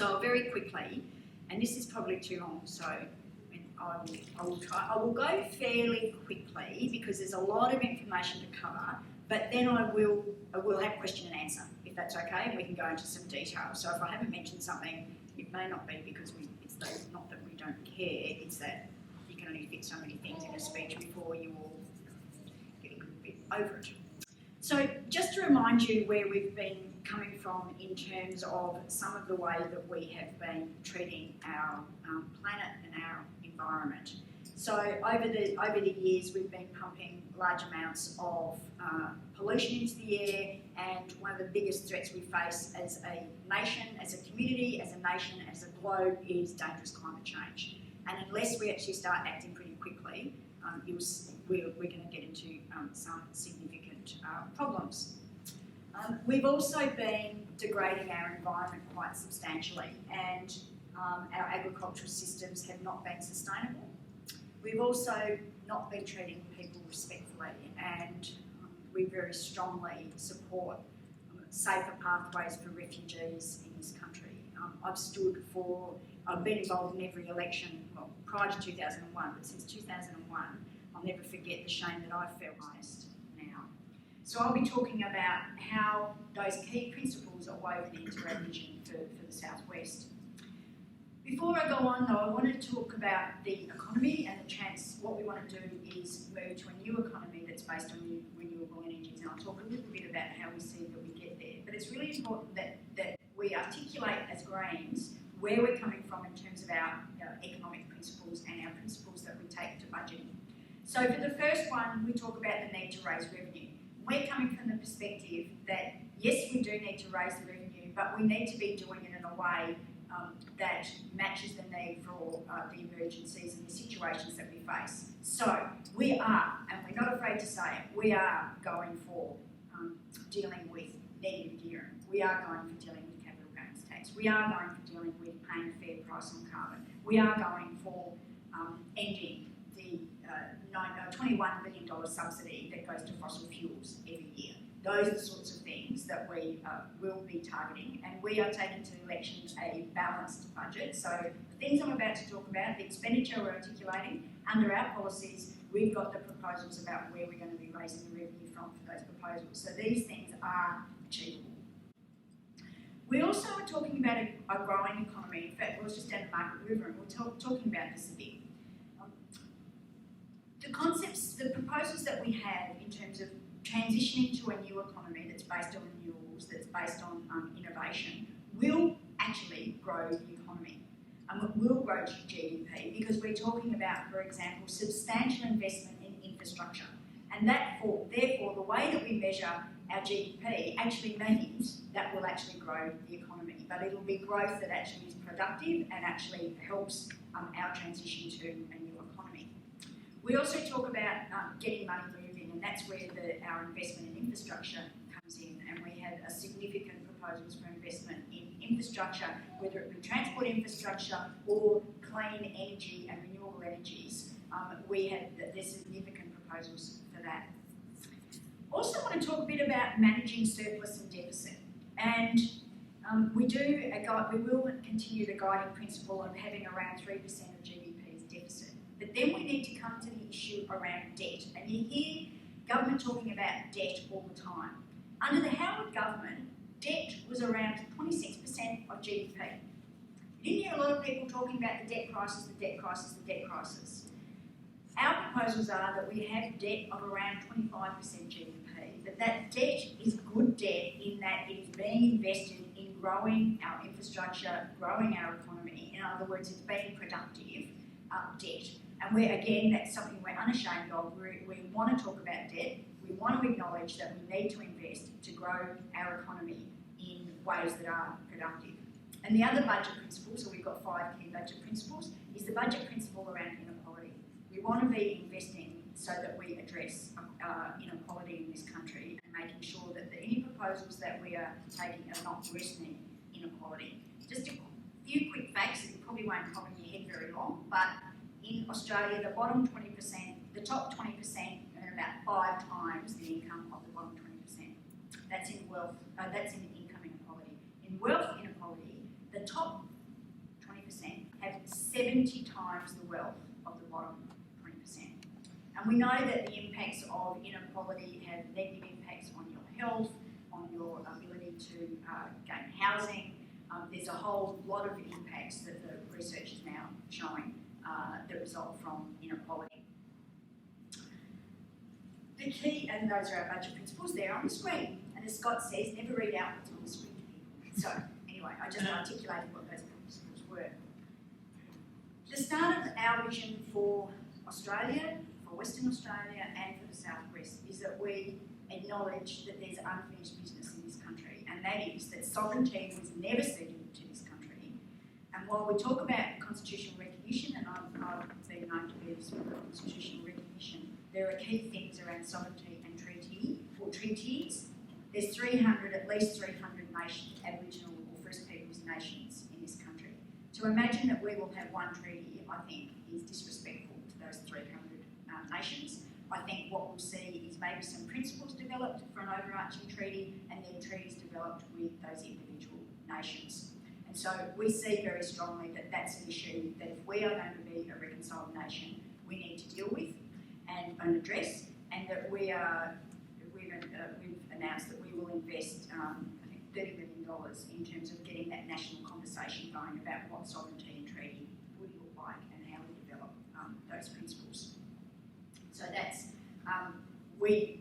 So very quickly, and this is probably too long, so I will try. I will go fairly quickly because there's a lot of information to cover, but then I will have question and answer, if that's okay, and we can go into some detail. So if I haven't mentioned something, it may not be because it's not that we don't care, it's that you can only fit so many things in a speech before you all get a little bit over it. So just to remind you where we've been coming from in terms of some of the way that we have been treating our planet and our environment. So over the years we've been pumping large amounts of pollution into the air, and one of the biggest threats we face as a nation, as a community, as a nation, as a globe is dangerous climate change. And unless we actually start acting pretty quickly, we're going to get into some significant problems. We've also been degrading our environment quite substantially, and our agricultural systems have not been sustainable. We've also not been treating people respectfully, and we very strongly support safer pathways for refugees in this country. I've been involved in every election, well, prior to 2001, but since 2001, I'll never forget the shame that I felt now. So I'll be talking about how those key principles are woven into our vision for the Southwest. Before I go on though, I want to talk about the economy and the chance. What we want to do is move to a new economy that's based on renewable energies, and I'll talk a little bit about how we see that we get there. But it's really important that we articulate as Greens where we're coming from in terms of our economic principles and our principles that we take to budgeting. So for the first one, we talk about the need to raise revenue. We're coming from the perspective that yes, we do need to raise the revenue, but we need to be doing it in a way that matches the need for the emergencies and the situations that we face. So we are, and we're not afraid to say it, we are going for dealing with negative gearing. We are going for dealing with capital gains tax. We are going for dealing with paying a fair price on carbon. We are going for ending the $21 billion subsidy that goes to fossil fuels every year. Those are the sorts of things that we will be targeting, and we are taking to elections a balanced budget. So the things I'm about to talk about, the expenditure we're articulating, under our policies, we've got the proposals about where we're going to be raising the revenue from for those proposals. So these things are achievable. We also are talking about a growing economy. In fact, I was just down at Market River and we're talking about this a bit. The concepts, the proposals that we have in terms of transitioning to a new economy that's based on renewables, that's based on innovation, will actually grow the economy. And it will grow GDP because we're talking about, for example, substantial investment in infrastructure. And therefore, the way that we measure our GDP actually means that will actually grow the economy. But it'll be growth that actually is productive and actually helps our transition to a new economy. We also talk about getting money moving, and that's where our investment in infrastructure comes in. And we have a significant proposals for investment in infrastructure, whether it be transport infrastructure or clean energy and renewable energies. There's significant proposals for that. Also want to talk a bit about managing surplus and deficit. And we will continue the guiding principle of having around 3% of GDP as deficit. But then we need to come to the issue around debt. And you hear government talking about debt all the time. Under the Howard government, debt was around 26% of GDP. You didn't hear a lot of people talking about the debt crisis, the debt crisis, the debt crisis. Our proposals are that we have debt of around 25% GDP, but that debt is good debt in that it is being invested in growing our infrastructure, growing our economy. In other words, it's being productive debt. And that's something we're unashamed of. We want to talk about debt. We want to acknowledge that we need to invest to grow our economy in ways that are productive. And the other budget principle, so we've got 5 key budget principles, is the budget principle around inequality. We want to be investing so that we address inequality in this country and making sure that any proposals that we are taking are not worsening inequality. Just a few quick facts that you probably won't pop in your head very long, but in Australia, the bottom 20%, the top 20% earn about 5 times the income of the bottom 20%. That's in wealth. That's in income inequality. In wealth inequality, the top 70 times the wealth of the bottom 20%. And we know that the impacts of inequality have negative impacts on your health, on your ability to gain housing. There's a whole lot of impacts that the research is now showing that result from inequality. The key, and those are our budget principles there on the screen. And as Scott says, never read out what's on the screen to people. So anyway, I just articulated what those principles were. The start of our vision for Australia, for Western Australia and for the Southwest is that we acknowledge that there's unfinished business in this country, and that is that sovereignty was never ceded to this country. And while we talk about constitutional recognition, and I've been known to be this for constitutional recognition, there are key things around sovereignty and treaty or treaties. There's at least 300 nations, Aboriginal or First Peoples nations in this country. To imagine that we will have one treaty, I think, is disrespectful to those 300 nations. I think what we'll see is maybe some principles developed for an overarching treaty and then treaties developed with those individual nations. And so we see very strongly that that's an issue that if we are going to be a reconciled nation, we need to deal with and address, and that we've announced that we will invest, I think, $30 million in terms of getting that national conversation going about what sovereignty and treaty would look like and how we develop those principles. So that's, we're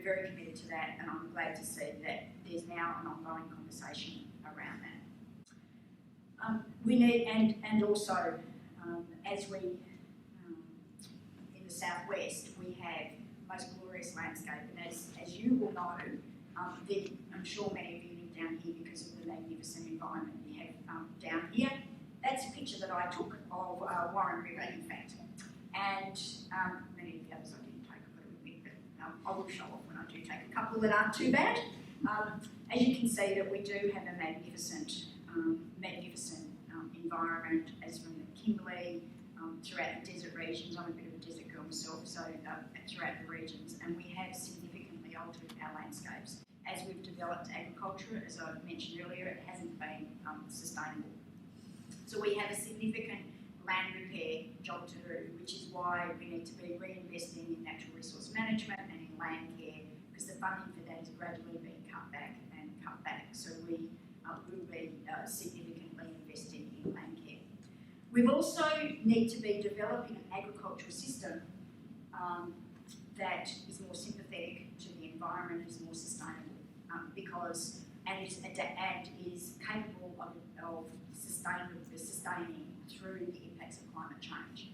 very committed to that, and I'm glad to see that there's now an ongoing conversation around that. We need, and also, as we, in the Southwest, we have most glorious landscape, and as you will know, I'm sure many of you live down here because of the magnificent environment we have down here. That's a picture that I took of Warren River, in fact, and many of the others I didn't take, I've got to admit, but I will show off when I do take a couple that aren't too bad. As you can see, that we do have a magnificent environment, as from the Kimberley, throughout the desert regions. I'm a bit of a desert girl myself, so throughout the regions, and we have significantly altered our landscapes. As we've developed agriculture, as I mentioned earlier, it hasn't been sustainable. So we have a significant land repair job to do, which is why we need to be reinvesting in natural resource management and in land care, because the funding for that is gradually being cut back. So we will be significantly investing in land care. We also need to be developing an agricultural system that is more sympathetic to the environment, is more sustainable, and is capable of sustaining through the impacts of climate change.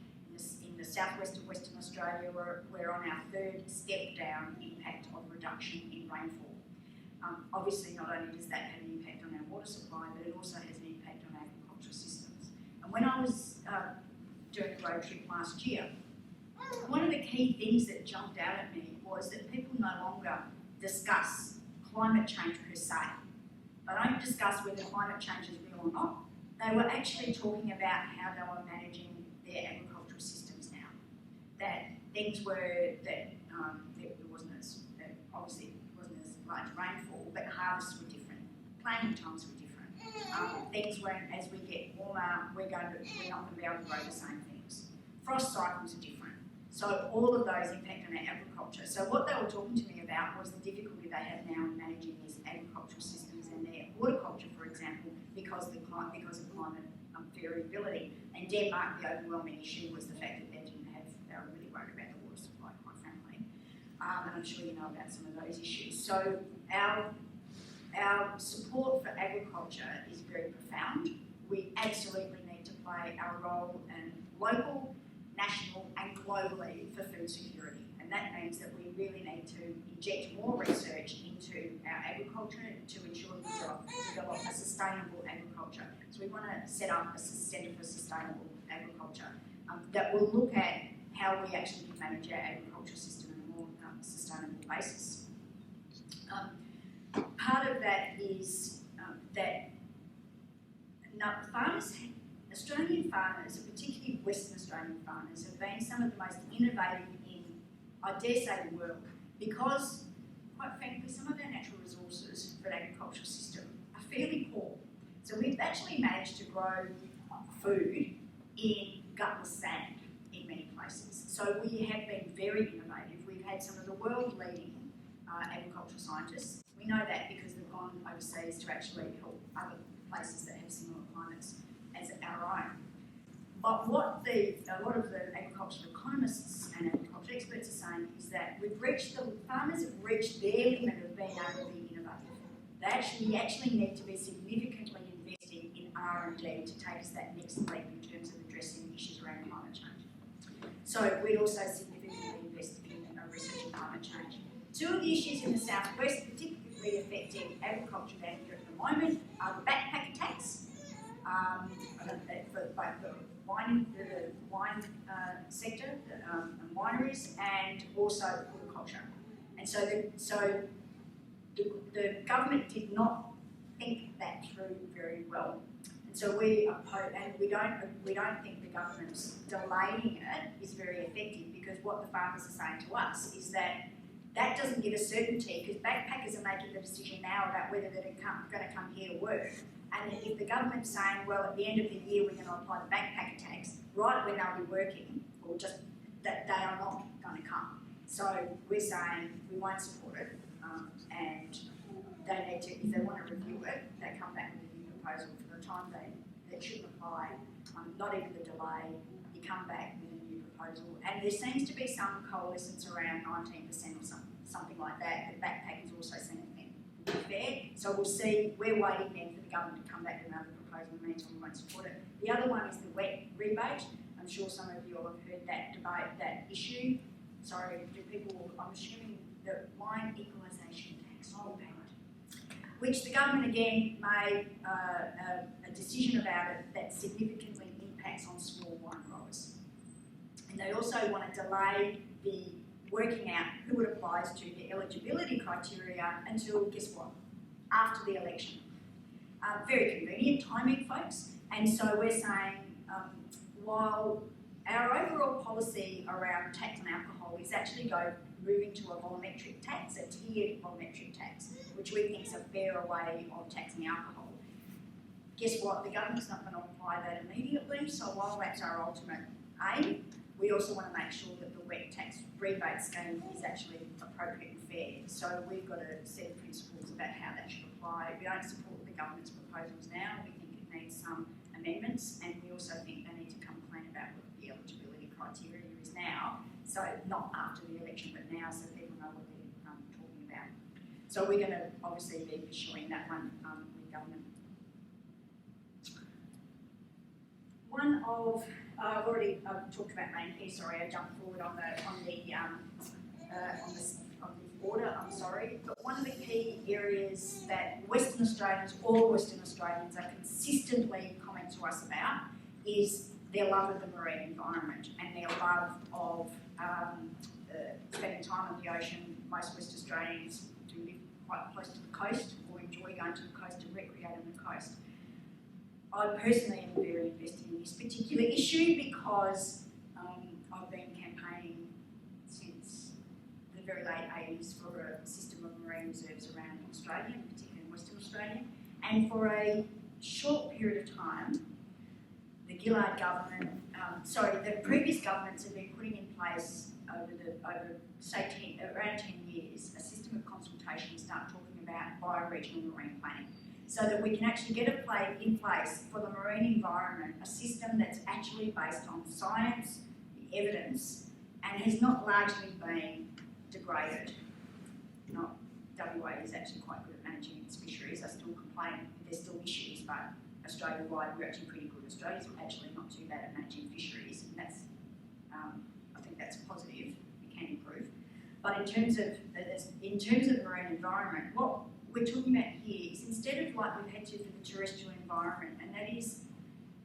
In the southwest of Western Australia, we're on our third step down impact of reduction in rainfall. Obviously, not only does that have an impact on our water supply, but it also has an impact on agricultural systems. And when I was doing a road trip last year, one of the key things that jumped out at me was that people no longer discuss climate change per se. They don't discuss whether climate change is real or not. They were actually talking about how they were managing their agricultural systems now. That things were, that there wasn't as, obviously it wasn't as large rainfall, but harvests were different, planting times were different. Things were, as we get warmer, we're not going to be able to grow the same things. Frost cycles are different. So all of those impact on our agriculture. So what they were talking to me about was the difficulty they have now in managing these agricultural systems and their horticulture, for example, because of climate variability. And Denmark, the overwhelming issue was the fact that they were really worried about the water supply, quite frankly. And I'm sure you know about some of those issues. So our support for agriculture is very profound. We absolutely need to play our role in local, national and globally for food security. And that means that we really need to inject more research into our agriculture to ensure we develop a sustainable agriculture. So we want to set up a Centre for Sustainable Agriculture that will look at how we actually manage our agricultural system on a more sustainable basis. Part of that is that Australian farmers, particularly Western Australian farmers, have been some of the most innovative in, I dare say, the world, because, quite frankly, some of our natural resources for an agricultural system are fairly poor. So we've actually managed to grow food in gutless sand in many places. So we have been very innovative. We've had some of the world-leading agricultural scientists. We know that because they've gone overseas to actually help other places that have similar climates as our own. But what a lot of the agricultural economists and agriculture experts are saying is that the farmers have reached their limit of being able to be innovative. We actually need to be significantly investing in R&D to take us that next leap in terms of addressing issues around climate change. So we'd also significantly invest in research in climate change. Two of the issues in the southwest, particularly affecting agriculture down here at the moment, are the backpacker tax for both the wine sector and wineries, and also horticulture. And so the government did not think that through very well. And so we oppose, and we don't think the government's delaying it is very effective, because what the farmers are saying to us is that doesn't give us certainty, because backpackers are making the decision now about whether they're going to come here to work. And if the government's saying, well, at the end of the year we're going to apply the backpacker tax, right when they'll be working, or just that they are not going to come. So we're saying we won't support it, and they need to, if they want to review it, they come back with a new proposal. For the time they shouldn't apply, not even the delay, you come back with a new proposal. And there seems to be some coalescence around 19% or something like that. The backpackers also seem to think fair. So we'll see. We're waiting then for the government to come back with another proposal. In the meantime, we won't support it. The other one is the wet rebate. I'm sure some of you all have heard that debate, that issue. Sorry, I'm assuming the wine equalisation tax, which the government again made a decision about it that significantly impacts on small wine growers. And they also want to delay the working out who it applies to, the eligibility criteria, until, guess what, after the election. Very convenient timing, folks. And so we're saying, while our overall policy around tax on alcohol is actually moving to a volumetric tax, a tiered volumetric tax, which we think is a fairer way of taxing alcohol. Guess what? The government's not going to apply that immediately, so while that's our ultimate aim, we also want to make sure that the wet tax rebate scheme is actually appropriate and fair. So we've got a set of principles about how that should apply. We don't support the government's proposals now. We think it needs some amendments, and we also think they need to come clean about what the eligibility criteria is now. So not after the election, but now, so people know what they're talking about. So we're going to obviously be pursuing that one with government. One of I've already talked about main care. Sorry, I jumped forward on the order. I'm sorry, but one of the key areas that Western Australians, all Western Australians, are consistently comment to us about is their love of the marine environment and their love of spending time on the ocean. Most West Australians do live quite close to the coast or enjoy going to the coast and recreate on the coast. I personally am very invested in this particular issue because I've been campaigning since the very late 80s for a system of marine reserves around Australia, particularly in Western Australia. And for a short period of time, the Gillard government, the previous governments have been putting in place over say around 10 years, a system of consultation to start talking about bioregional marine planning, so that we can actually get in place for the marine environment a system that's actually based on science, the evidence, and has not largely been degraded. WA is actually quite good at managing its fisheries. I still complain there's still issues, but Australia-wide we're actually pretty good. Australia's actually not too bad at managing fisheries, and that's I think that's positive. We can improve. But in terms of the marine environment, what we're talking about here is, instead of like we've had to for the terrestrial environment, and that is,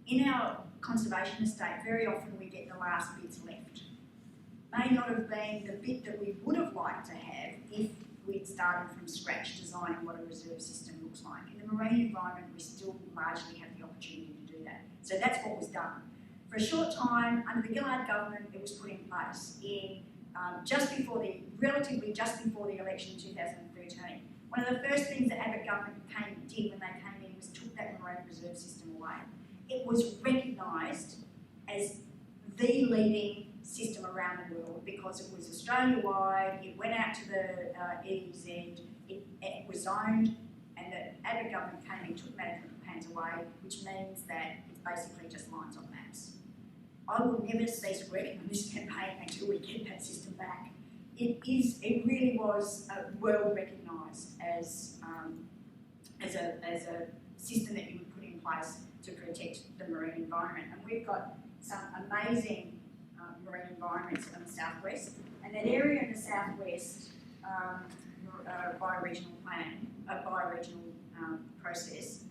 in our conservation estate, very often we get the last bits left. May not have been the bit that we would have liked to have if we'd started from scratch designing what a reserve system looks like. In the marine environment, we still largely have the opportunity to do that. So that's what was done. For a short time, under the Gillard government, it was put in place in relatively just before the election in 2013. One of the first things that Abbott government did when they came in was took that marine reserve system away. It was recognised as the leading system around the world because it was Australia-wide, it went out to the EEZ, it was zoned, and the Abbott government came and took management plans away, which means that it's basically just lines on maps. I will never cease working on this campaign until we get that system back. It really was well recognised as a system that you would put in place to protect the marine environment. And we've got some amazing marine environments in the southwest, and that area in the southwest bioregional process,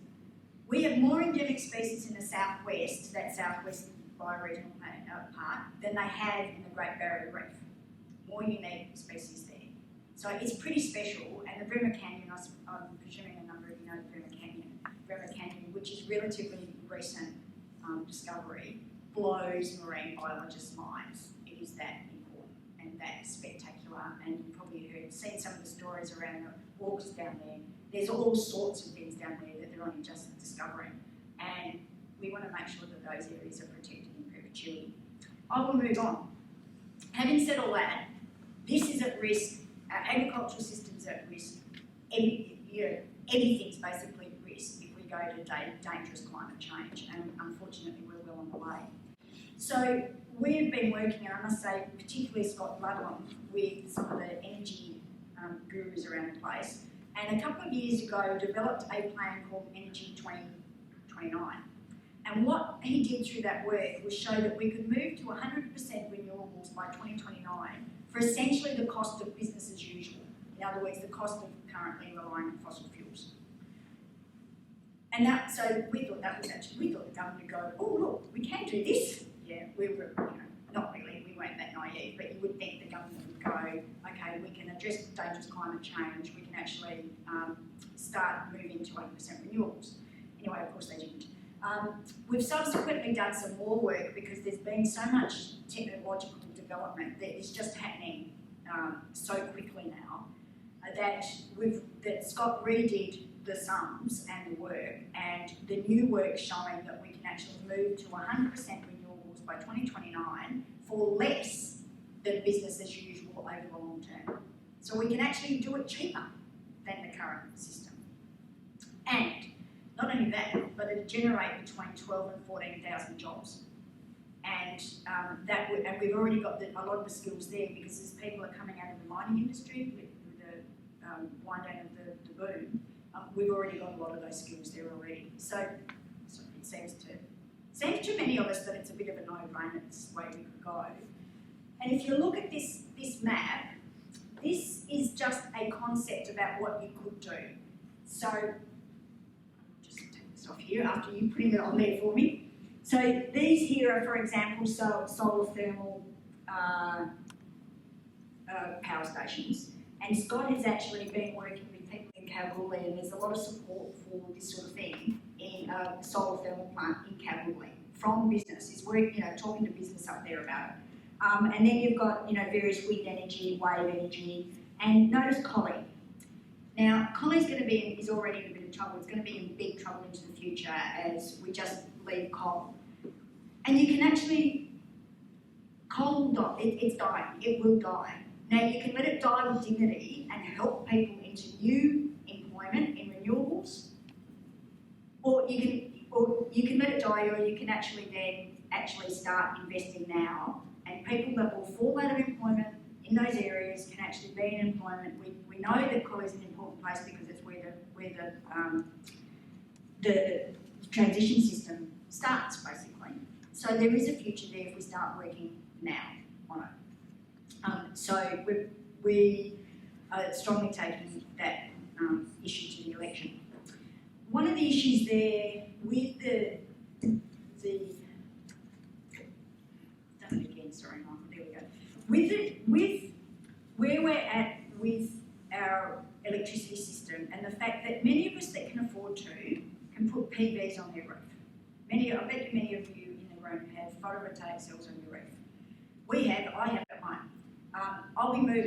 we have more endemic species in the southwest, that southwest bioregional part, than they have in the Great Barrier Reef. More unique species there. So it's pretty special, and the Bremer Canyon, I'm presuming a number of you know the Bremer Canyon, which is relatively recent discovery, blows marine biologists' minds. It is that important and that spectacular, and you've probably seen some of the stories around the orcas down there. There's all sorts of things down there that they're only just discovering, and we want to make sure that those areas are protected in perpetuity. I will move on. Having said all that, this is at risk. Our agricultural system's at risk. Everything's basically at risk if we go to dangerous climate change, and unfortunately we're well on the way. So we've been working, and I must say, particularly Scott Ludlam, with some of the energy gurus around the place, and a couple of years ago developed a plan called Energy 2029. And what he did through that work was show that we could move to 100% renewables by 2029 for essentially the cost of business as usual. In other words, the cost of currently relying on fossil fuels. And so we thought the government would go, oh look, we can do this. Yeah, we were, not really, we weren't that naive, but you would think the government would go, okay, we can address dangerous climate change, we can actually start moving to 100% renewables. Anyway, of course they didn't. We've subsequently done some more work because there's been so much technological development that is just happening so quickly now that Scott redid the sums and the work, and the new work showing that we can actually move to 100% renewables by 2029 for less than business as usual over the long term. So we can actually do it cheaper than the current system. And not only that, but it generate between 12 and 14,000 jobs. And we've already got a lot of the skills there because as people are coming out of the mining industry with the wind down of the boom, we've already got a lot of those skills there already. So it seems to many of us that it's a bit of a no-brainer, this is the way we could go. And if you look at this map, this is just a concept about what you could do. So just take this off here after you put it on there for me. So these here are, for example, solar thermal power stations. And Scott has actually been working with people in Kalgoorlie, and there's a lot of support for this sort of thing in a solar thermal plant in Kalgoorlie from business. He's working, talking to business up there about it. And then you've got, various wind energy, wave energy, and notice Collie. Now, Collie's is already in a bit of trouble. It's going to be in big trouble into the future as we just leave coal. And you can actually, it's dying. It will die. Now, you can let it die with dignity and help people into new employment in renewables, or you can let it die, or you can actually start investing now, and people that will fall out of employment in those areas can actually be in employment. We know that Collie is an important place because it's where the transition system starts, basically. So there is a future there if we start working now on it. So we are strongly taking that issue to the election. One of the issues there with the done it again, sorry, Michael, there we go. With where we're at with our electricity system and the fact that many of us that can afford to can put PVs on their roof. I bet many of you in the room have photovoltaic cells on your roof. I have at home.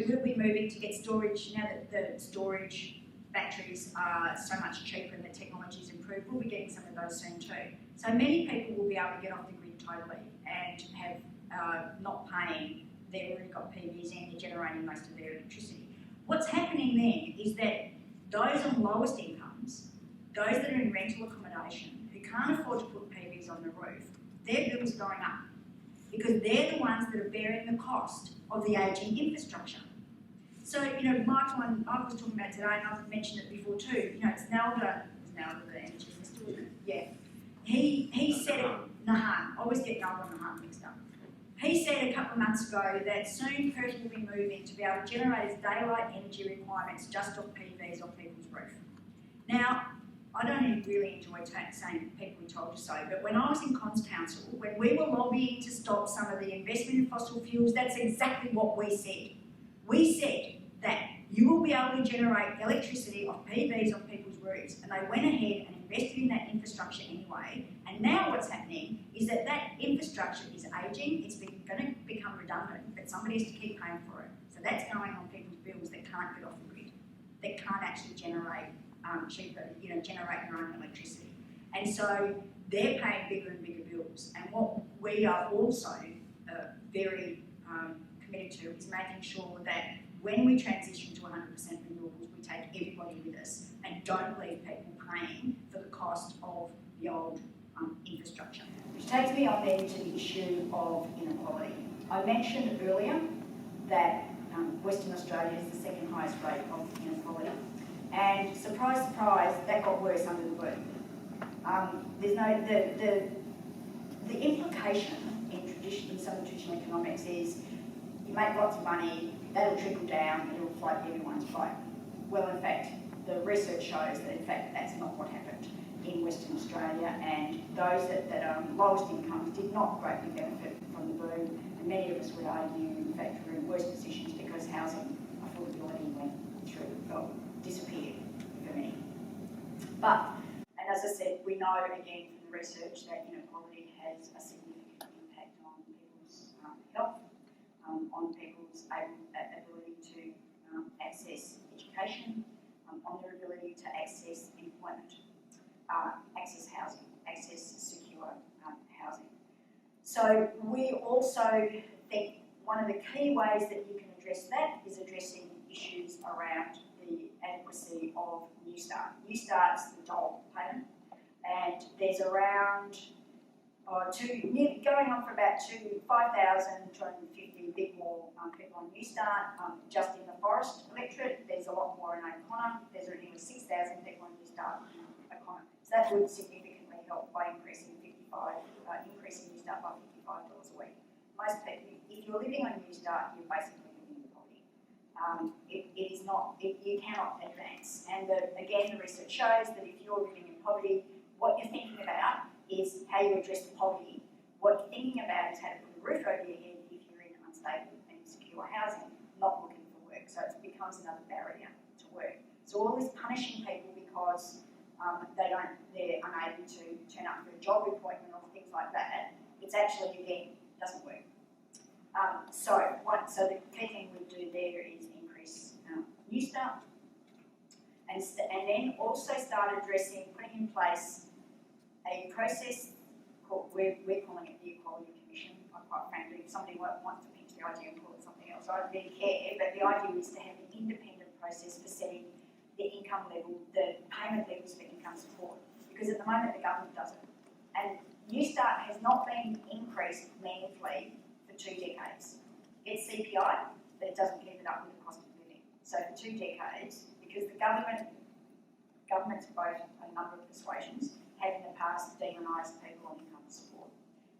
We'll be moving to get storage, now that the storage batteries are so much cheaper and the technology's improved, we'll be getting some of those soon too. So many people will be able to get off the grid totally and have not paying, they've already got PVs and they're generating most of their electricity. What's happening then is that those on lowest incomes, those that are in rental accommodation, who can't afford to put PVs on the roof, their bills are going up because they're the ones that are bearing the cost of the ageing infrastructure. So, Michael and I was talking about today, and I've mentioned it before too, it's Nalda, the energy minister, wasn't it? Yeah. He said, Nahan, I always get Nalda and Nahan mixed up. He said a couple of months ago that soon Perth will be moving to be able to generate its daylight energy requirements just off PVs on people's roof. Now, I don't really enjoy saying people told us so, but when I was in Cons Council, when we were lobbying to stop some of the investment in fossil fuels, that's exactly what we said. We said that you will be able to generate electricity off PVs on people's roofs, and they went ahead and invested in that infrastructure anyway. And now what's happening is that infrastructure is ageing, it's going to become redundant, but somebody has to keep paying for it. So that's going on people's bills that can't get off the grid, that can't actually generate cheaper, generate their own electricity. And so they're paying bigger and bigger bills. And what we are also very committed to is making sure that when we transition to 100% renewables, we take everybody with us and don't leave people paying for the cost of the old infrastructure. Which takes me on then to the issue of inequality. I mentioned earlier that Western Australia is the second highest rate of inequality. And surprise, surprise, that got worse under the boom. The implication in some traditional economics is you make lots of money, that'll trickle down and it'll float everyone's boat. Well, in fact, the research shows that in fact that's not what happened in Western Australia, and those that are on lowest incomes did not greatly benefit from the boom, and many of us would argue, in fact, we're in worse positions because housing affordability disappeared for many. But, and as I said, we know again from the research that inequality has a significant impact on people's health, on people's ability to access education, on their ability to access employment, access housing, access secure housing. So we also think one of the key ways that you can address that is addressing issues around the adequacy of New Start. New Start's the dole payment, and there's around going on for about 5,250 big more people on New Start. Just in the Forest electorate, there's a lot more in O'Connor. There's nearly 6,000 people on New Start in O'Connor. So that would significantly help by increasing New Start by $55 a week. Most people, if you're living on New Start, you're basically living in poverty. You cannot advance. And again, the research shows that if you're living in poverty, what you're thinking about is how you address the poverty. What you're thinking about is how to put a roof over your head if you're in unstable and insecure housing, not looking for work. So it becomes another barrier to work. So all this punishing people because they're unable to turn up for a job appointment or things like that, it's actually, again, doesn't work. So the key thing we do there is increase New Start, and then also start putting in place a process called, we're calling it the Equality Commission. Quite frankly, if somebody wants to pitch the idea and call it something else, I don't really care, but the idea is to have an independent process for setting the income level, the payment levels for income support, because at the moment the government doesn't. And New Start has not been increased meaningfully for 2 decades. It's CPI, but it doesn't keep it up with the cost of living. So for 2 decades, because the governments of both a number of persuasions have in the past demonised people on income support.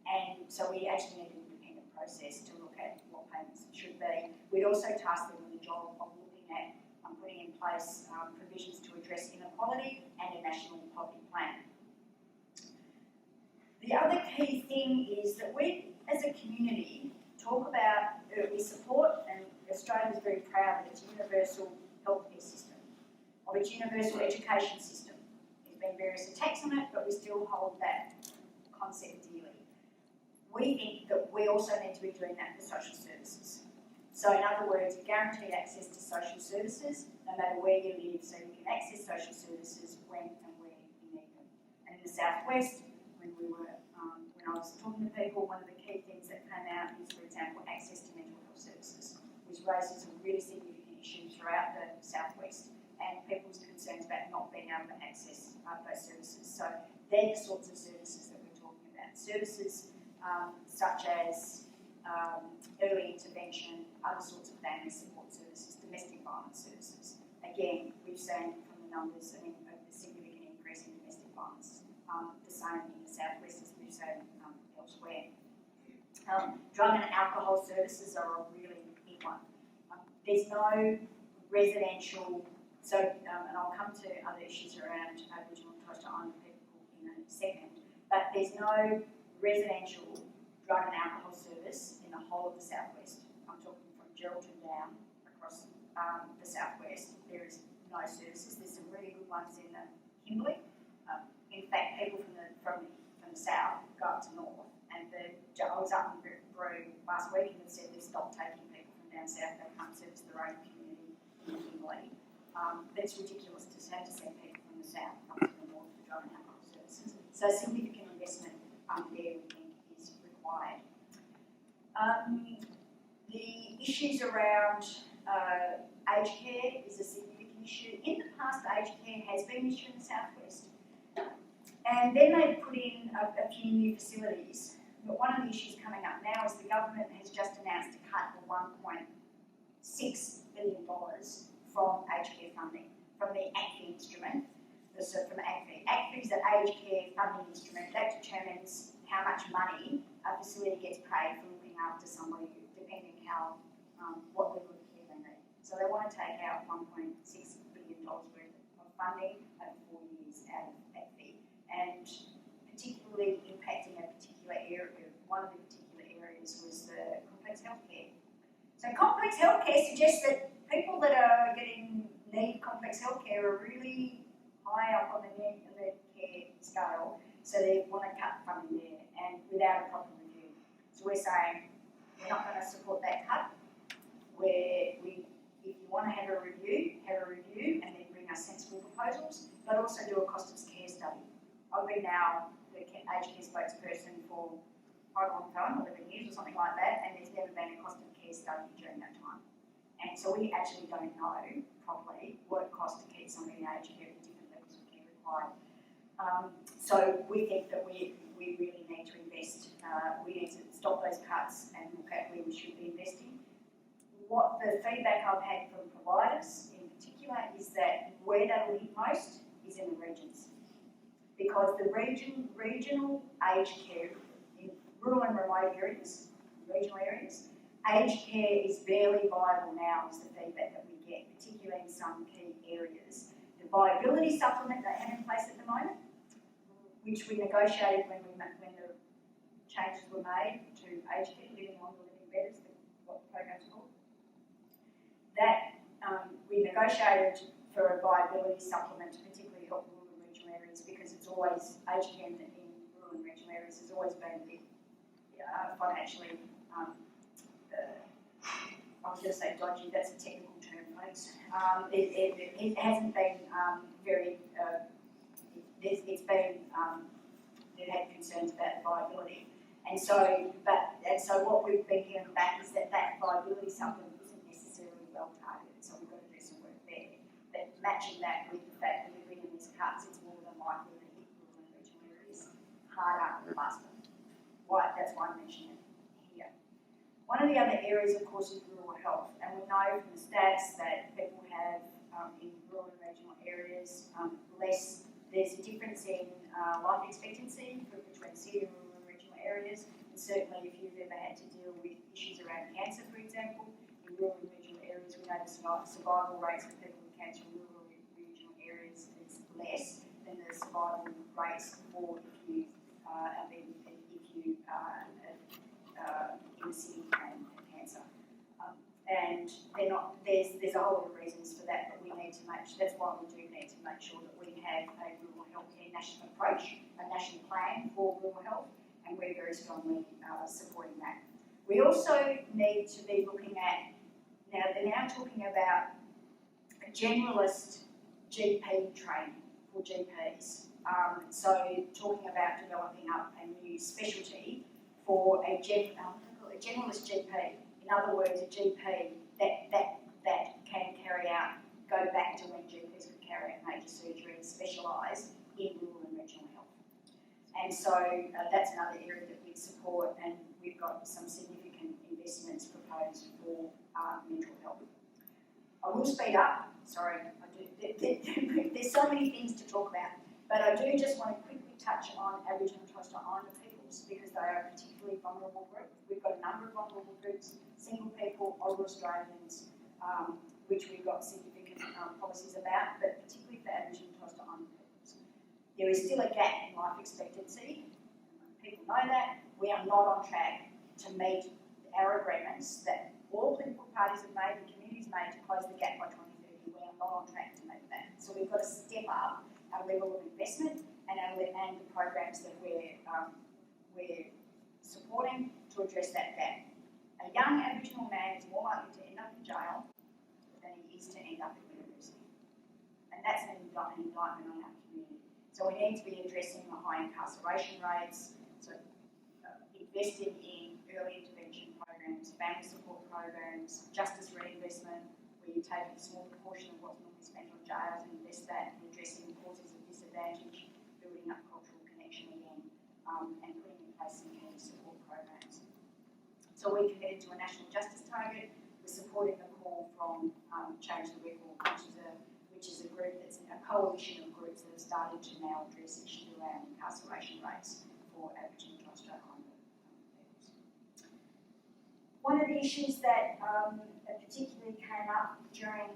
And so we actually need an independent process to look at what payments should be. We'd also task them with the job of looking at putting in place provisions to address inequality and a national poverty plan. The other key thing is that we, as a community, talk about, we support, and Australia is very proud of its universal healthcare system, of its universal education system. There's been various attacks on it, but we still hold that concept dearly. We think that we also need to be doing that for social services. So in other words, guaranteed access to social services, no matter where you live, so you can access social services when and where you need them. And in the southwest, when when I was talking to people, one of the key things that came out is, for example, access to mental health services, which raises some really significant issues throughout the southwest, and people's concerns about not being able to access those services. So they're the sorts of services that we're talking about. Services such as early intervention, other sorts of family support services, domestic violence services. Again, we've seen from the numbers, a significant increase in domestic violence. The same in the southwest as we've seen elsewhere. Drug and alcohol services are a really big one. There's no residential, and I'll come to other issues around Aboriginal and Torres Strait Islander people in a second, but there's no residential drug and alcohol service in the whole of the southwest. I'm talking from Geraldton down across the southwest. There is no services. There's some really good ones in the Kimberley. In fact, people from the south go up to north, and I was up in Brew last week and they said they've stopped taking people from down south. They can't service their own community in Kimberley. It's ridiculous to have to send people from the south up to the north for drug and alcohol services. So significant investment there, we think, is required. The issues around aged care is a significant issue. In the past, aged care has been an issue in the southwest. And then they put in a few new facilities. But one of the issues coming up now is the government has just announced a cut of $1.6 billion from aged care funding, from the ACFI instrument. So from ACFI. ACFI is an aged care funding instrument that determines how much money a facility gets paid for looking after somebody, depending how what level of care they need. So they want to take out $1.6 billion worth of funding over 4 years out of ACFI, and particularly impacting a particular area. One of the particular areas was the complex healthcare. So complex healthcare suggests that people that are need complex healthcare are really high up on the care scale, so they want to cut funding there, and without a proper review. So we're saying we're not going to support that cut. If you want to have a review, and then bring us sensible proposals, but also do a cost of care study. I've been now the aged care spokesperson for quite a long time, 11 years or something like that, and there's never been a cost of care study during that time. And so we actually don't know properly what it costs to keep somebody in aged care at the different levels of care required. So we think that we really need to invest. We need to stop those cuts and look at where we should be investing. What the feedback I've had from providers in particular is that where they will hit most is in the regions. Because the regional aged care in rural and remote areas, regional areas, aged care is barely viable now is the feedback that we get, particularly in some key areas. The viability supplement they have in place at the moment, which we negotiated when the changes were made to aged care, living longer, living better, is what the program's called. That we negotiated for a viability supplement to particularly help rural and regional areas, because it's always, aged care in rural and regional areas has always been a bit financially, I was going to say dodgy, that's a technical term, folks. It hasn't been very, it's been, they've had concerns about viability. And so what we've been hearing back is that viability supplement isn't necessarily well targeted, so we've got to do some work there. But matching that with the fact that we're bringing these cuts, it's more than likely to hit rural and regional areas harder and faster. That's why I'm mentioning it here. One of the other areas, of course, is rural health, and we know from the stats that people have in rural and regional areas there's a difference in life expectancy between city and rural and regional areas, and certainly if you've ever had to deal with issues around cancer, for example, in rural and regional areas, we know the survival rates for people with cancer in rural and regional areas is less than the survival rates for if you in the city and cancer. And there's a whole lot of reasons for that, but we need to that's why we do need to make sure that we have a rural healthcare national approach, a national plan for rural health, and we're very strongly supporting that. We also need to be looking at, they're now talking about a generalist GP training for GPs. So talking about developing up a new specialty for a generalist GP. In other words, a GP that can go back to when GPs could carry out major surgery and specialise in rural and regional health. And so that's another area that we'd support, and we've got some significant investments proposed for mental health. I will speed up. Sorry, there's so many things to talk about, but I do just want to quickly touch on Aboriginal and Torres Strait Islander peoples because they are a particularly vulnerable group. We've got a number of vulnerable groups, single people, older Australians, which we've got significant policies about, but particularly for Aboriginal and Torres Strait Islander peoples. There is still a gap in life expectancy. People know that. We are not on track to meet our agreements that all political parties have made and communities made to close the gap by 2030. We are not on track to meet that. So we've got to step up our level of investment and the programs that we're supporting to address that gap. A young Aboriginal man is more likely to end up in jail than he is to end up at university. And that's an indictment on our community. So we need to be addressing the high incarceration rates, so investing in early intervention programs, family support programs, justice reinvestment, where you take a small proportion of what's normally spent on jails and invest that in addressing the causes of disadvantage, building up cultural connection again, and putting in place some community support programs. So we're committed to a national justice target. We're supporting the call from Change the Record, which is a group that's a coalition of groups that have started to now address issues around incarceration rates for Aboriginal and Torres Strait Islander peoples. One of the issues that particularly came up during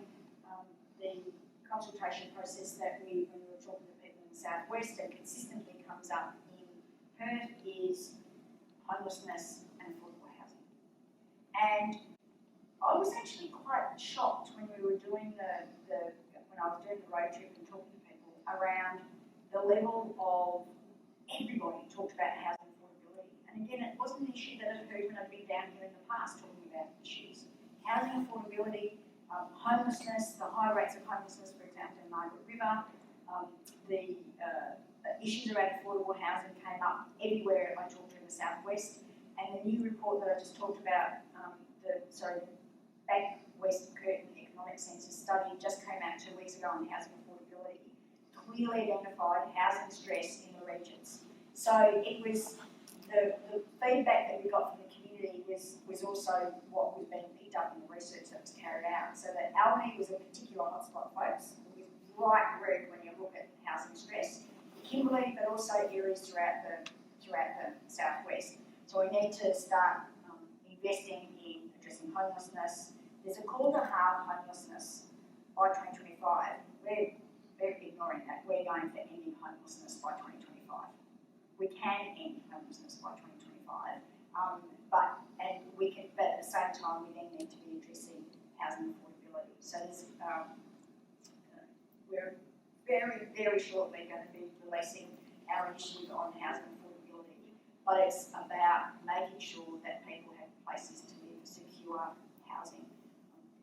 the consultation process when we were talking to people in the southwest and consistently comes up in Perth is homelessness and affordable housing. And I was actually quite shocked when we were doing when I was doing the road trip and talking to people around the level of everybody talked about housing affordability. And again, it wasn't an issue that I'd heard when I'd been down here in the past talking about issues. Housing affordability, homelessness, the high rates of homelessness, for example, in Margaret River, the issues around affordable housing came up everywhere I talked to in the southwest. And the new report that I just talked about, Back West Curtin Economic Census study just came out 2 weeks ago on housing affordability, clearly identified housing stress in the regions. So it was the feedback that we got from the community was also what was being picked up in the research that was carried out. So that Albany was a particular hotspot, folks. It was bright red when you look at housing stress. Kimberley, but also areas throughout the southwest. So we need to start investing in addressing homelessness. There's a call to halve homelessness by 2025. We're ignoring that. We're going for ending homelessness by 2025. We can end homelessness by 2025, but at the same time we then need to be addressing housing affordability. So we're very, very shortly going to be releasing our initiative on housing affordability, but it's about making sure that people have places to live, secure housing.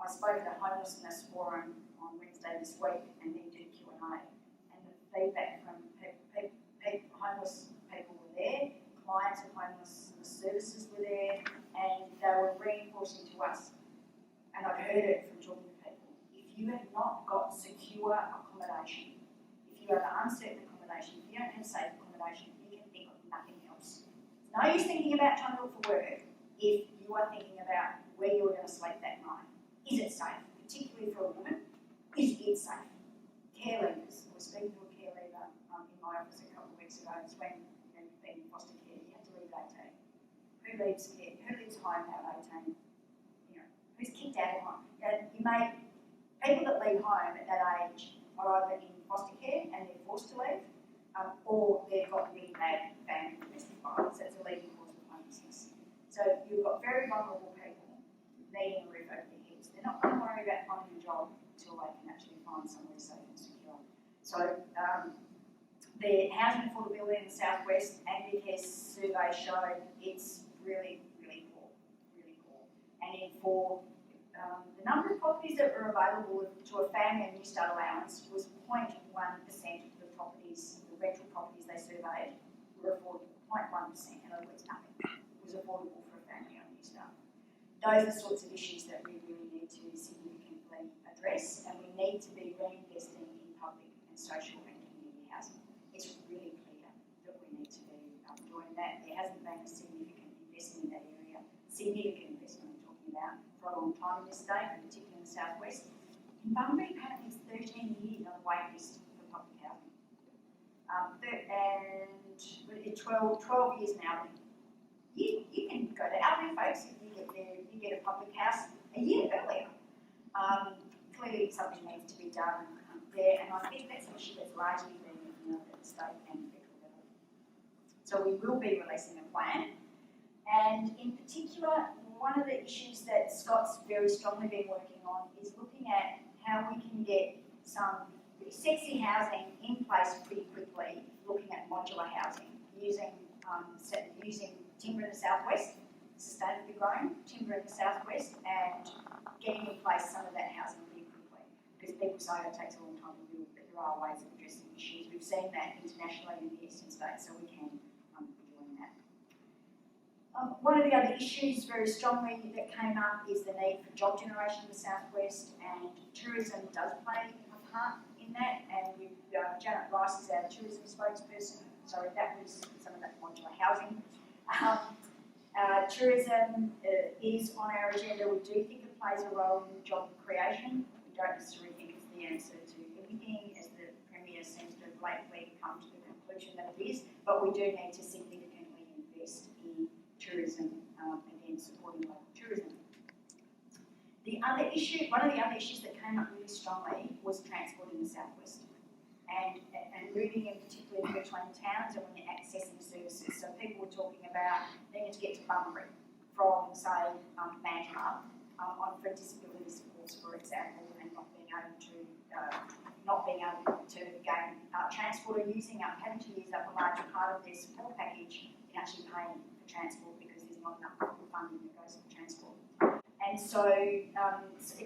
I spoke at a homelessness forum on Wednesday this week and then did Q&A, and the feedback from homeless people were there, clients of homelessness services were there, and they were reinforcing to us, and I've heard it from talking to people, if you have not got secure accommodation, if you have uncertain accommodation, if you don't have safe accommodation, you can think of nothing else. It's no use thinking about trying to look for work if you are thinking about where you are going to sleep that night. Is it safe, particularly for a woman? Is it safe? Care leavers. I was speaking to a care leaver in my office a couple of weeks ago. It's when you've been in foster care, you have to leave at 18. Who leaves care? Who leaves home at 18? Who's kicked out of home? People that leave home at that age are either in foster care and they're forced to leave, or they've got really bad family domestic violence. That's a leading cause of homelessness. So you've got very vulnerable people needing a roof over their heads. They're not going to worry about finding a job until they can actually find somewhere safe and secure. So the housing affordability in the southwest, Anglicare survey showed it's really, really poor, really poor. And for the number of properties that were available to a family in New Start allowance was 0.1% of the properties, the rental properties they surveyed were affordable, 0.1%, in other words, nothing. It was affordable for a family on New Start. Those are the sorts of issues that we really need to significantly address, and we need to be reinvesting in public and social and community housing. It's really clear that we need to be doing that. There hasn't been a significant investment in that area, significant investment I'm talking about, for a long time in this state, and particularly in the southwest. In Bunbury, apparently it's 13 years on the wait list for public housing. And 12 years now. You can go to Albany, folks, if you get there, you get a public house a year earlier. Clearly something needs to be done there, and I think that's an issue that's largely been ignored at the state and federal level. So we will be releasing a plan, and in particular, one of the issues that Scott's very strongly been working on is looking at how we can get some really sexy housing in place pretty quickly, looking at modular housing, using timber in the southwest, sustainably grown timber in the southwest, and getting in place some of that housing pretty quickly. Because people say it takes a long time to build, but there are ways of addressing issues. We've seen that internationally in the eastern states, so we can be doing that. One of the other issues very strongly that came up is the need for job generation in the southwest, and tourism does play a part in that. And with Janet Rice is our tourism spokesperson, so that was some of that modular housing. Tourism is on our agenda. We do think it plays a role in job creation. We don't necessarily think it's the answer to everything, as the Premier seems to have lately come to the conclusion that it is, but we do need to significantly invest in tourism, again, supporting local tourism. One of the other issues that came up really strongly was transport in the southwest, and moving in particularly between towns and when you're accessing services. So people were talking about needing to get to Bunbury from, say, Manhart for disability supports, for example, and not being able to gain transport, or having to use up a large part of their support package in actually paying for transport because there's not enough funding that goes for transport. And so it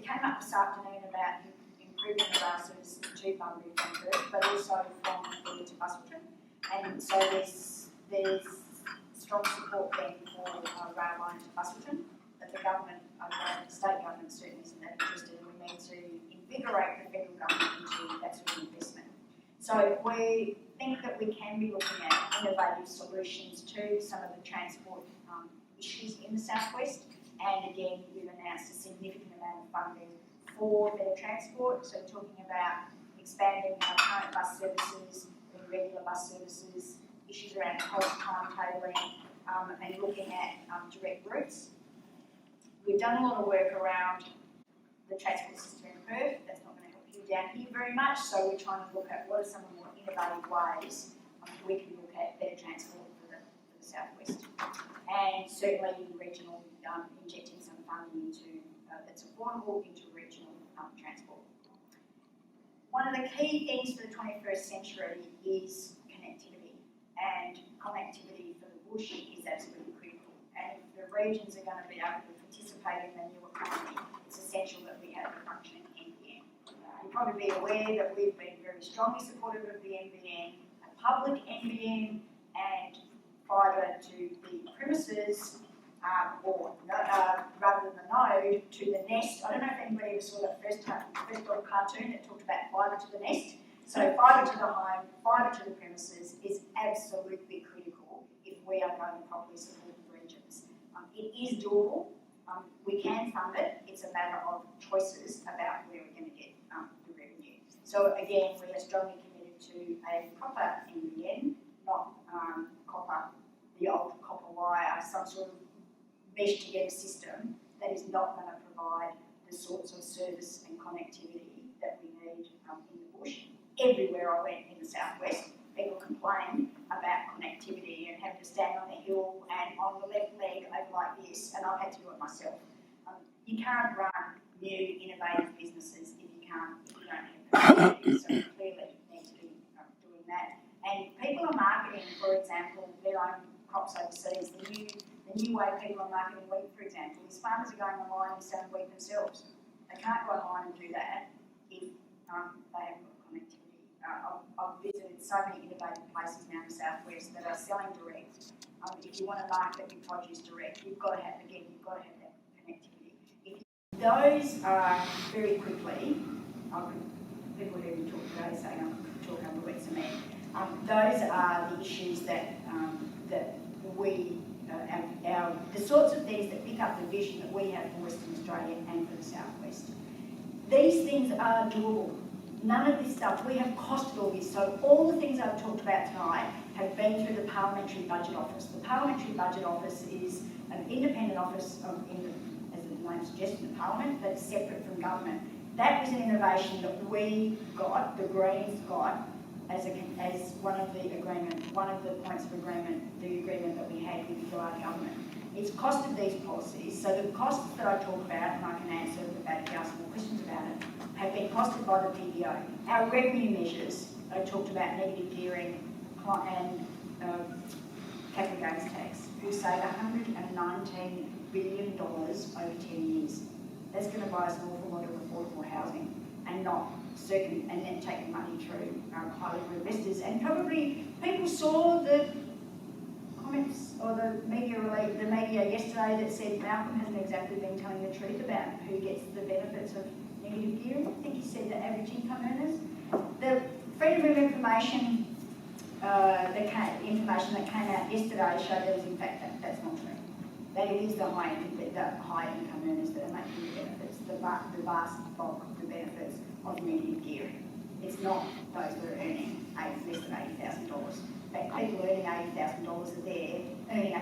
came up this afternoon about improving the rail services to Bunbury from Perth, but also from Perth to Busselton. And so there's strong support then for a rail line to Busselton, but the government, the state government certainly isn't that interested, and we need to invigorate the federal government into that sort of investment. So we think that we can be looking at innovative solutions to some of the transport issues in the southwest, and again, we've announced a significant amount of funding for better transport, so talking about expanding our current bus services, regular bus services, issues around cost timetabling, and looking at direct routes. We've done a lot of work around the transport system in Perth. That's not going to help you down here very much, so we're trying to look at what are some of the more innovative ways we can look at better transport for the southwest. And certainly regional, injecting some funding into that's affordable into regional transport. One of the key things for the 21st century is connectivity, and connectivity for the bush is absolutely critical. And if the regions are going to be able to participate in the new economy, it's essential that we have a functioning NBN. You'll probably be aware that we've been very strongly supportive of the NBN, a public NBN, and fibre to the premises, rather than the node, to the nest. I don't know if anybody ever saw that first little cartoon that talked about fibre to the nest. So fibre to the home, fibre to the premises is absolutely critical if we are going to properly support the regions. It is doable. We can fund it. It's a matter of choices about where we're going to get the revenue. So again, we are strongly committed to a proper NBN, not copper, the old copper wire, some sort of meshed together system that is not going to provide the sorts of service and connectivity that we need in the bush. Everywhere I went in the southwest, people complain about connectivity and having to stand on a hill and on the left leg over like this, and I've had to do it myself. You can't run new, innovative businesses if you don't have connectivity, so we clearly need to be doing that. And people are marketing, for example, their own crops overseas. The new way people are marketing wheat, for example, is farmers are going online and selling wheat themselves. They can't go online and do that if they haven't got connectivity I've visited so many innovative places now in the southwest that are selling direct. If you want to market your produce direct, you've got to have that connectivity. Those are very quickly, people hear me talk today saying I'm talking over wet cement. Those are the issues that we, the sorts of things that pick up the vision that we have for Western Australia and for the southwest. These things are doable. None of this stuff, we have costed all this. So all the things I've talked about tonight have been through the Parliamentary Budget Office. The Parliamentary Budget Office is an independent office as the name suggests, in the Parliament, that's separate from government. That was an innovation that we got, the Greens got, as one of the points of agreement, the agreement that we had with the Gillard government. It's costed these policies, so the costs that I talk about, and I can answer about if you ask more questions about it, have been costed by the PBO. Our revenue measures, I talked about negative gearing and capital gains tax, will save $119 billion over 10 years. That's going to buy us an awful lot of affordable housing and then take the money through highly investors. And probably people saw the comments or the media yesterday that said Malcolm hasn't exactly been telling the truth about who gets the benefits of negative gearing. I think he said the average income earners. The Freedom of Information information that came out yesterday showed that in fact that's not true. That it is the high income earners that are making the benefits, the vast bulk of the benefits of negative gearing. It's not those that are earning less than $80,000. In fact, people earning $80,000 are there earning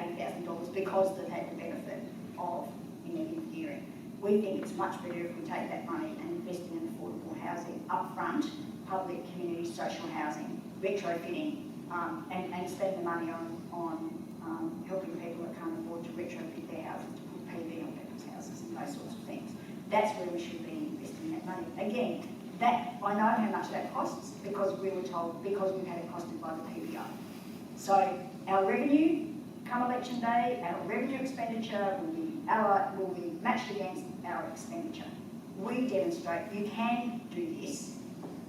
$80,000 because they've had the benefit of negative gearing. We think it's much better if we take that money and invest in affordable housing upfront, public, community, social housing, retrofitting, and spend the money on helping people that can't afford to retrofit their houses to put PV on people's houses and those sorts of things. That's where we should be investing that money. Again, that I know how much that costs because we were told, because we've had it costed by the PBO. So our revenue, come election day, our revenue expenditure will be matched against our expenditure. We demonstrate you can do this.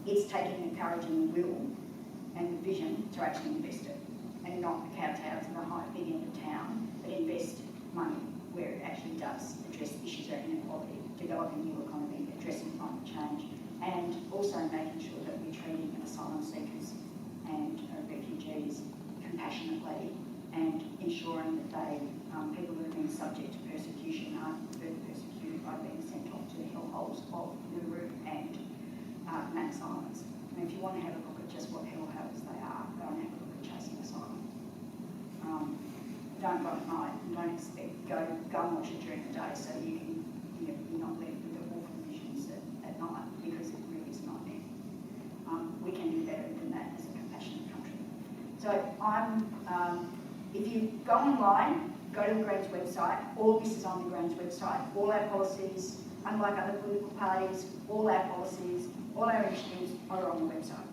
It's taking the courage and the will and the vision to actually invest it and not kowtow to the big end of town, but invest money where it actually does address issues of inequality, developing new economy, addressing climate change, and also making sure that we're treating asylum seekers and refugees compassionately and ensuring that people that have been subject to persecution aren't further persecuted by being sent off to the hellholes of Nauru and Manus Islands. And if you want to have a look at just what hellholes they are, go and have a look at Chasing Asylum. Don't go at night and don't expect, go and watch it during the day so you're not left with the awful visions at night because it really is a nightmare. We can do better than that as a compassionate country. So if you go online, go to the Greens website, all this is on the Greens website, all our policies, unlike other political parties, all our policies, all our initiatives are on the website.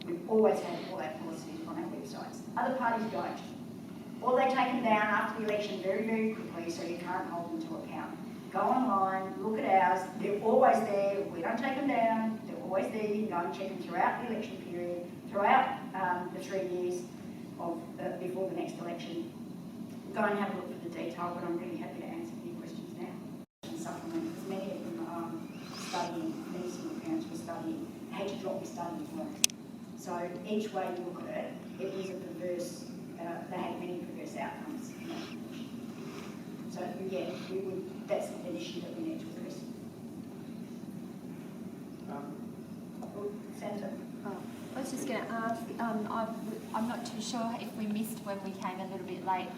We've always had all our policies on our websites. Other parties don't. Or they take them down after the election very, very quickly so you can't hold them to account. Go online, look at ours, they're always there, we don't take them down, they're always there, you can go and check them throughout the election period, throughout the 3 years before the next election. Go and have a look at the detail, but I'm really happy to answer any questions now. Supplement, because many of them are studying, many single parents were studying, had to drop their studying work. So each way you look at it, it is a perverse, they had many perverse outcomes. So yeah, that's an issue that we need to address. Senator. I was just going to ask, I'm not too sure if we missed when we came a little bit late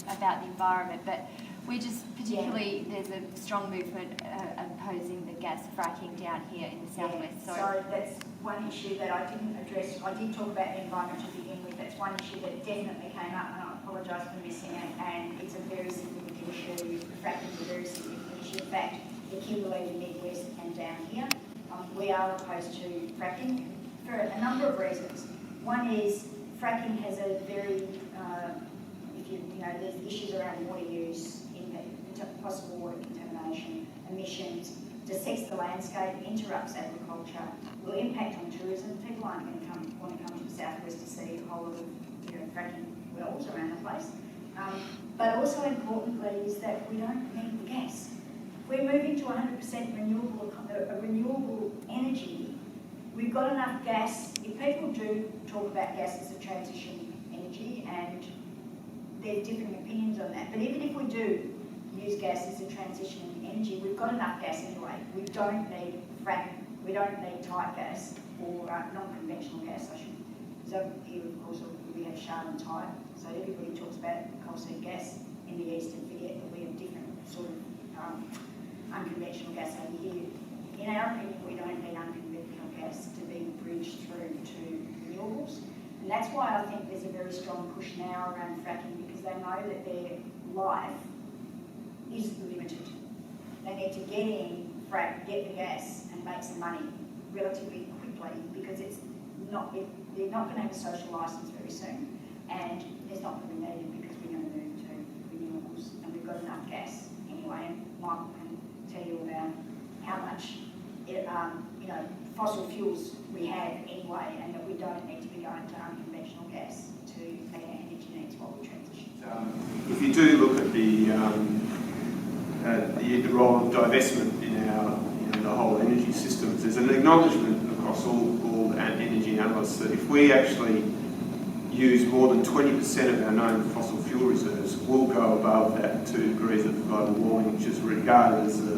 about the environment, but we just particularly, there's a strong movement opposing the gas fracking down here in the southwest. Yeah. So that's one issue that I didn't address. I did talk about the environment to begin with. That's one issue that definitely came up, and I apologise for missing it, and it's a very significant issue. Fracking is a very significant issue. In fact, the Kimberley, the Midwest and down here, we are opposed to fracking for a number of reasons. One is fracking has a very, there's issues around water use, possible water contamination, emissions. dissects the landscape, interrupts agriculture, will impact on tourism. People aren't going to want to come to the southwest to see a whole lot of fracking wells around the place. But also importantly is that we don't need the gas. We're moving to 100% renewable energy. We've got enough gas. If people do talk about gas as a transition energy, and there's different opinions on that, but even if we do use gas as a transition energy, we've got enough gas anyway. We don't need fracking. We don't need tight gas or non-conventional gas. So here, of course, we have Shard and tight. So everybody talks about coal seam gas in the east and forget that we have different sort of unconventional gas over here. In our opinion, we don't need unconventional gas to be bridged through to renewables. And that's why I think there's a very strong push now around fracking, because they know that their life is limited. They need to get in, frack, get the gas and make some money relatively quickly, because they're not going to have a social licence very soon, and it's not going to be needed because we're going to move to renewables, and we've got enough gas anyway. And Michael can tell you about how much fossil fuels we have anyway, and that we don't need to be going to unconventional gas to meet our energy needs while we transition. If you do look at the role of divestment in our the whole energy systems, there's an acknowledgement across all energy analysts that if we actually use more than 20% of our known fossil fuel reserves, we'll go above that 2 degrees of global warming, which is regarded as the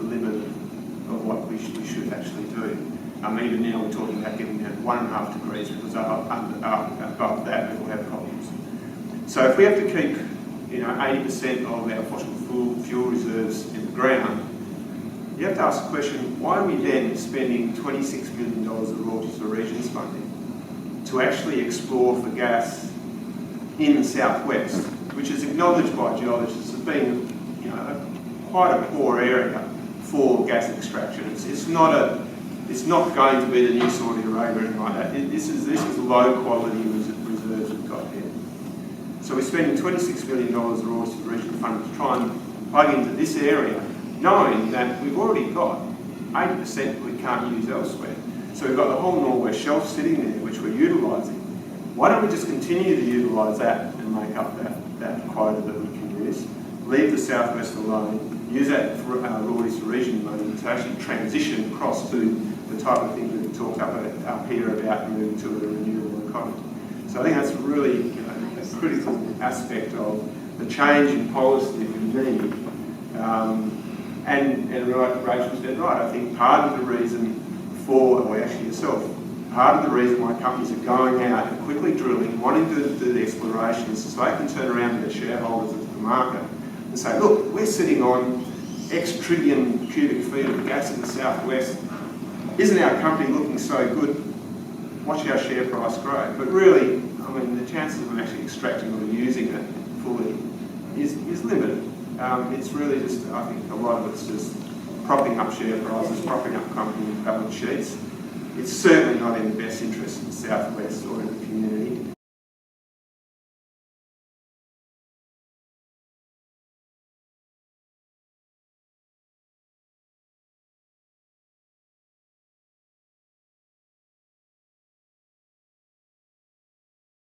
limit of what we should actually do. Even now we're talking about getting down to 1.5 degrees, because above that we will have problems. So if we have to keep 80% of our fossil fuel reserves in the ground, you have to ask the question, why are we then spending $26 million of royalties for regions funding to actually explore for gas in the southwest, which is acknowledged by geologists as being quite a poor area for gas extraction. It's not going to be the new Saudi Arabia or anything like that. This is low quality reserves we've got here. So we're spending $26 million of royalties for regional funding to try and plug into this area, knowing that we've already got 80% that we can't use elsewhere. So we've got the whole Northwest Shelf sitting there, which we're utilising. Why don't we just continue to utilise that and make up that quota that we can use, leave the southwest alone, use that for royalties for region money to actually transition across to the type of things we've talked up here about moving to a renewable economy. So I think that's really a critical aspect of the change in policy that we need. And Rachel's dead right. I think part of the reason part of the reason why companies are going out and quickly drilling, wanting to do the exploration, is so they can turn around to their shareholders and to the market and say, look, we're sitting on X trillion cubic feet of gas in the southwest. Isn't our company looking so good? Watch our share price grow. But really, the chances of them actually extracting or using it fully is limited. It's really just, I think a lot of it's just propping up share prices, propping up company balance sheets. It's certainly not in the best interest of the southwest or in the community.